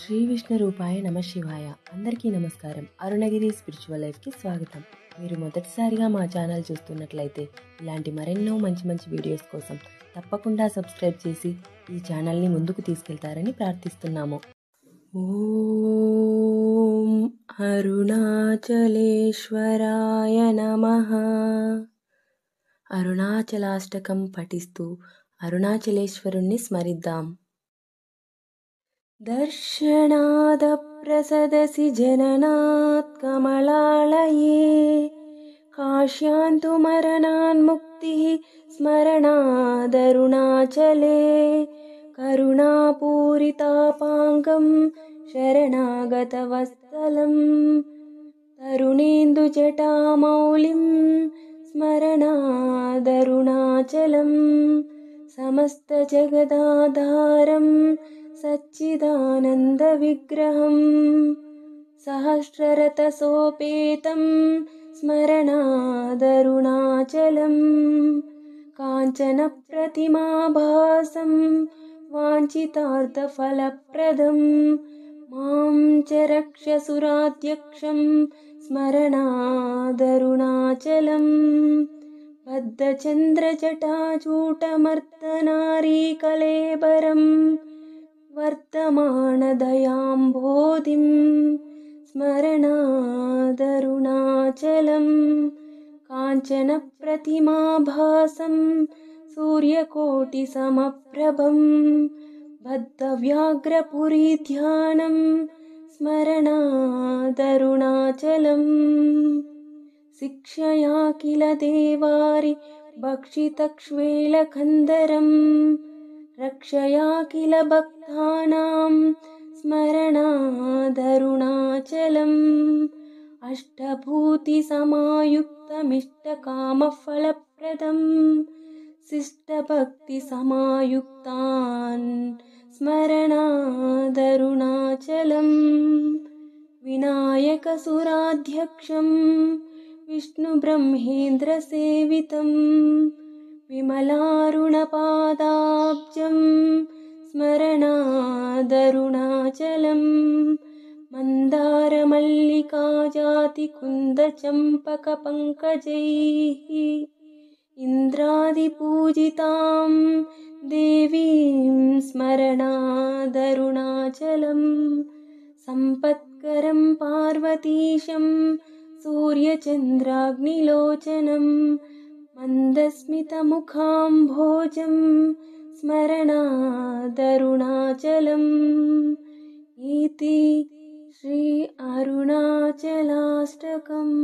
శ్రీ విష్ణు రూపాయ నమ శివాయ. అందరికీ నమస్కారం. అరుణగిరి స్పిరిచువల్ లైఫ్కి స్వాగతం. మీరు మొదటిసారిగా మా ఛానల్ చూస్తున్నట్లయితే ఇలాంటి మరెన్నో మంచి మంచి వీడియోస్ కోసం తప్పకుండా సబ్స్క్రైబ్ చేసి ఈ ఛానల్ని ముందుకు తీసుకెళ్తారని ప్రార్థిస్తున్నాము. ఓం అరుణాచలేశ్వరాయ నమః. అరుణాచలాష్టకం పఠిస్తూ అరుణాచలేశ్వరుణ్ణి స్మరిద్దాం. दर्शनादप्रसदसि जननात् कमलालये, काश्यान्तु मरणान्मुक्तिः स्मरणादरुणाचले. करुणापूरितापाङ्गं शरणागतवत्सलं, तरुणेन्दुजटामौलिं स्मरणादरुणाचलं. समस्तजगदाधारं सच्चिदानन्दविग्रहं, सहस्ररथसोपेतं स्मरणादरुणाचलं. काञ्चनप्रतिमाभासं वाञ्छितार्थफलप्रदं, मां च रक्षसुराध्यक्षं स्मरणादरुणाचलं. बद्धचन्द्रजटाचूटमर्दनारीकलेबरं, वर्तमानदयाम्भोधिं स्मरणादरुणाचलं. काञ्चनप्रतिमाभासं सूर्यकोटिसमप्रभं, बद्धव्याघ्रपुरीध्यानं स्मरणादरुणाचलं. शिक्षया किल देवारि भक्षितक्ष्वेलकन्दरं, रक्षया किल भक्तानां स्मरणादरुणाचलम्. अष्टभूतिसमायुक्तमिष्टकामफलप्रदं, शिष्टभक्तिसमायुक्तान् स्मरणादरुणाचलम्. विनायकसुराध्यक्षं विष्णुब्रह्मेन्द्रसेवितं, विमलारुणपादाब्जं स्मरणादरुणाचलं. मन्दारमल्लिकाजातिकुन्दचम्पकपङ्कजैः इन्द्रादिपूजितां देवीं स्मरणादरुणाचलं. सम्पत्करं पार्वतीशं सूर्यचन्द्राग्निलोचनं, मन्दस्मितमुखाम्भोजं स्मरणादरुणाचलम्. इति श्री अरुणाचलाष्टकम्.